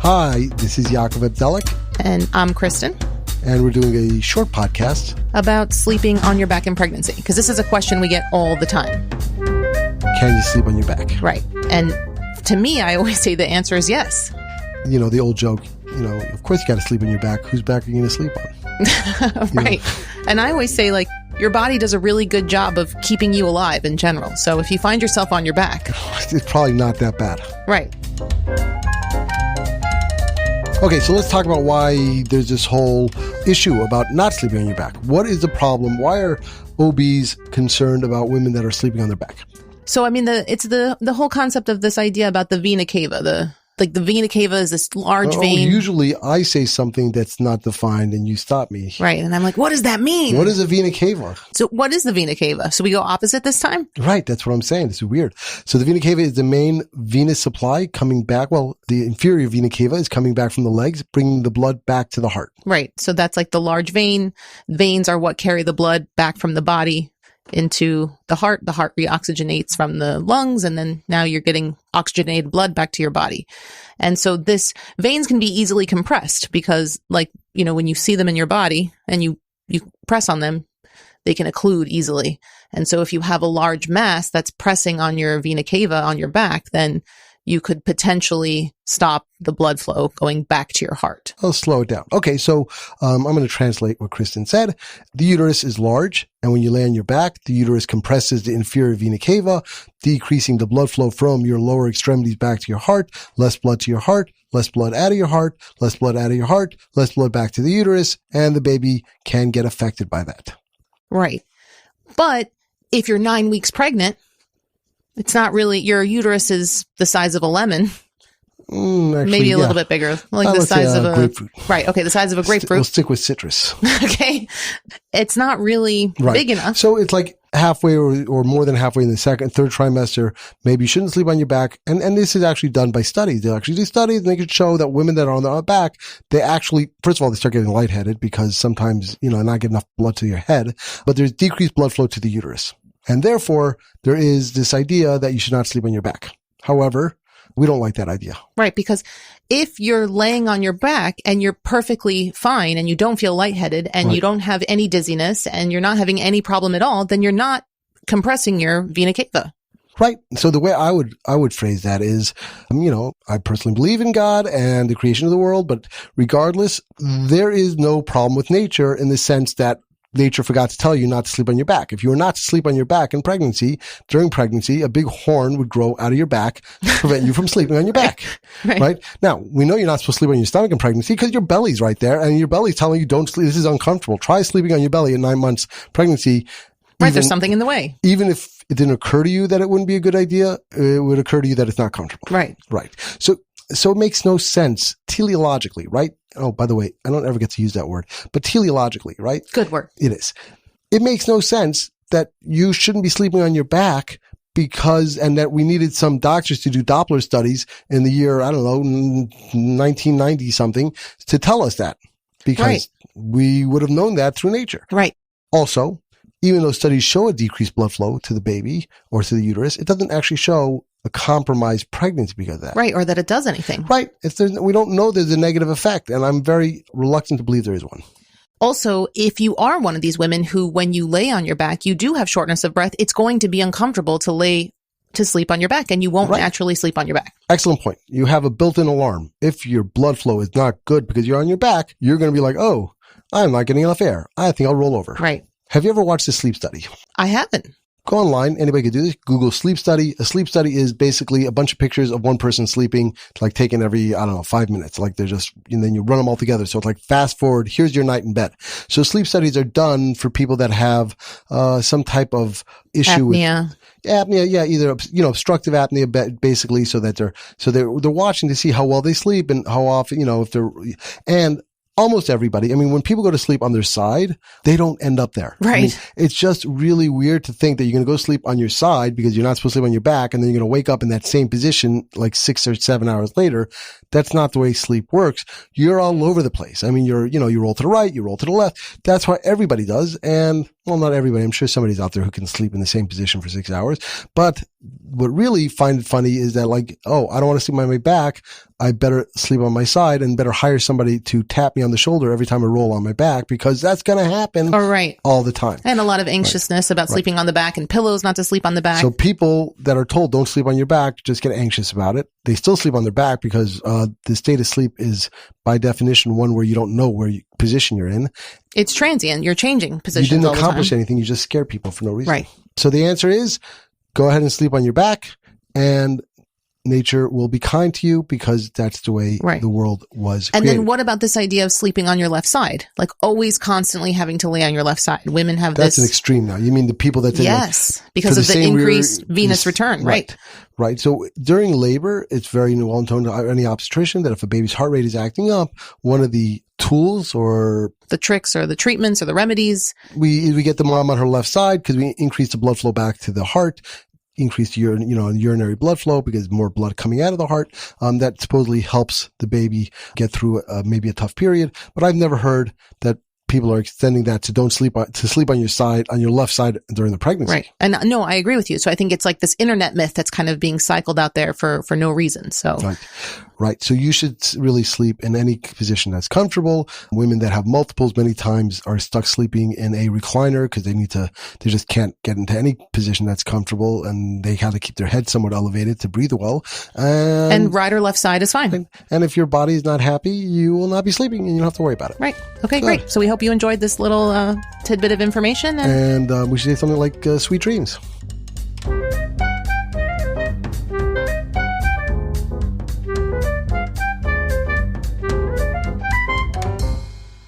Hi, this is Yaakov Abdelik. And I'm Kristen. And we're doing a short podcast about sleeping on your back in pregnancy, because this is a question we get all the time. Can you sleep on your back? Right. And to me, I always say the answer is yes. You know, the old joke, of course you got to sleep on your back. Whose back are you going to sleep on? Right. And I always say, your body does a really good job of keeping you alive in general. So if you find yourself on your back, it's probably not that bad. Right. Okay, so let's talk about why there's this whole issue about not sleeping on your back. What is the problem? Why are OBs concerned about women that are sleeping on their back? So, it's the whole concept of this idea about the Vena Cava. The Vena Cava is this large vein. Usually I say something that's not defined and you stop me. Right. And I'm like, what does that mean? What is a Vena Cava? So what is the Vena Cava? So we go opposite this time? Right. That's what I'm saying. This is weird. So the Vena Cava is the main venous supply coming back. Well, the inferior Vena Cava is coming back from the legs, bringing the blood back to the heart. Right. So that's like the large vein. Veins are what carry the blood back from the body into the heart. The heart reoxygenates from the lungs, and then now you're getting oxygenated blood back to your body. And so veins can be easily compressed because, when you see them in your body and you press on them, they can occlude easily. And so if you have a large mass that's pressing on your vena cava on your back, then you could potentially stop the blood flow going back to your heart. I'll slow it down. Okay, so I'm going to translate what Kristen said. The uterus is large, and when you lay on your back, the uterus compresses the inferior vena cava, decreasing the blood flow from your lower extremities back to your heart, less blood to your heart, less blood out of your heart, less blood out of your heart, less blood back to the uterus, and the baby can get affected by that. Right. But if you're 9 weeks pregnant, it's not really, your uterus is the size of a lemon. Actually, maybe a little bit bigger, the size of a grapefruit. Right. Okay. The size of a grapefruit. We'll stick with citrus. Okay. It's not really big enough. So it's like halfway or more than halfway in the third trimester. Maybe you shouldn't sleep on your back. And this is actually done by studies. They actually do studies and they can show that women that are on their back, they actually, first of all, they start getting lightheaded because sometimes, not get enough blood to your head, but there's decreased blood flow to the uterus. And therefore, there is this idea that you should not sleep on your back. However, we don't like that idea. Right, because if you're laying on your back and you're perfectly fine and you don't feel lightheaded and you don't have any dizziness and you're not having any problem at all, then you're not compressing your vena cava. Right. So the way I would phrase that is, I personally believe in God and the creation of the world, but regardless, there is no problem with nature in the sense that nature forgot to tell you not to sleep on your back. If you were not to sleep on your back in pregnancy, during pregnancy, a big horn would grow out of your back to prevent you from sleeping on your back. Right? Now, we know you're not supposed to sleep on your stomach in pregnancy because your belly's right there and your belly's telling you don't sleep. This is uncomfortable. Try sleeping on your belly at 9 months pregnancy. Right. There's something in the way. Even if it didn't occur to you that it wouldn't be a good idea, it would occur to you that it's not comfortable. Right. Right. So it makes no sense teleologically, right? Oh, by the way, I don't ever get to use that word, but teleologically, right? Good word. It is. It makes no sense that you shouldn't be sleeping on your back and that we needed some doctors to do Doppler studies in the year, 1990 something to tell us that because we would have known that through nature. Right. Also, even though studies show a decreased blood flow to the baby or to the uterus, it doesn't actually show a compromised pregnancy because of that. Right, or that it does anything. Right. We don't know there's a negative effect, and I'm very reluctant to believe there is one. Also, if you are one of these women who, when you lay on your back, you do have shortness of breath, it's going to be uncomfortable to sleep on your back, and you won't naturally sleep on your back. Excellent point. You have a built-in alarm. If your blood flow is not good because you're on your back, you're going to be like, oh, I'm not getting enough air. I think I'll roll over. Right. Have you ever watched a sleep study? I haven't. Go online. Anybody can do this. Google sleep study. A sleep study is basically a bunch of pictures of one person sleeping, taken every, 5 minutes. And then you run them all together. So it's fast forward. Here's your night in bed. So sleep studies are done for people that have, some type of issue with apnea. Yeah. Either, obstructive apnea, basically, so that they're watching to see how well they sleep and how often, and almost everybody. When people go to sleep on their side, they don't end up there. Right. It's just really weird to think that you're going to go sleep on your side because you're not supposed to sleep on your back, and then you're going to wake up in that same position 6 or 7 hours later. That's not the way sleep works. You're all over the place. You roll to the right, you roll to the left. That's what everybody does. And well, not everybody. I'm sure somebody's out there who can sleep in the same position for 6 hours. But what really find it funny is that like, oh, I don't want to sleep on my back. I better sleep on my side and better hire somebody to tap me on the shoulder every time I roll on my back because that's going to happen all the time. And a lot of anxiousness about sleeping on the back and pillows not to sleep on the back. So people that are told don't sleep on your back just get anxious about it. They still sleep on their back because the state of sleep is by definition one where you don't know position you're in. It's transient. You're changing positions. You didn't all the time. accomplish anything. You just scare people for no reason. Right. So the answer is go ahead and sleep on your back and nature will be kind to you because that's the way the world was created. And then what about this idea of sleeping on your left side? Like always constantly having to lay on your left side. Women have That's an extreme now. You mean the people that because of the increased venous return, right? Right. So during labor, it's very well known to any obstetrician that if a baby's heart rate is acting up, one of the tools or the tricks or the treatments or the remedies, we get the mom on her left side because we increase the blood flow back to the heart. Increased urinary blood flow because more blood coming out of the heart. That supposedly helps the baby get through maybe a tough period. But I've never heard that people are extending that to sleep on your side, on your left side during the pregnancy. Right. And no, I agree with you. So I think it's like this internet myth that's kind of being cycled out there for no reason. So. Right. So you should really sleep in any position that's comfortable. Women that have multiples many times are stuck sleeping in a recliner because they just can't get into any position that's comfortable and they have to keep their head somewhat elevated to breathe well. And right or left side is fine. And if your body is not happy, you will not be sleeping and you don't have to worry about it. Right. Okay, great. So we hope you enjoyed this little tidbit of information. And we should say something like sweet dreams.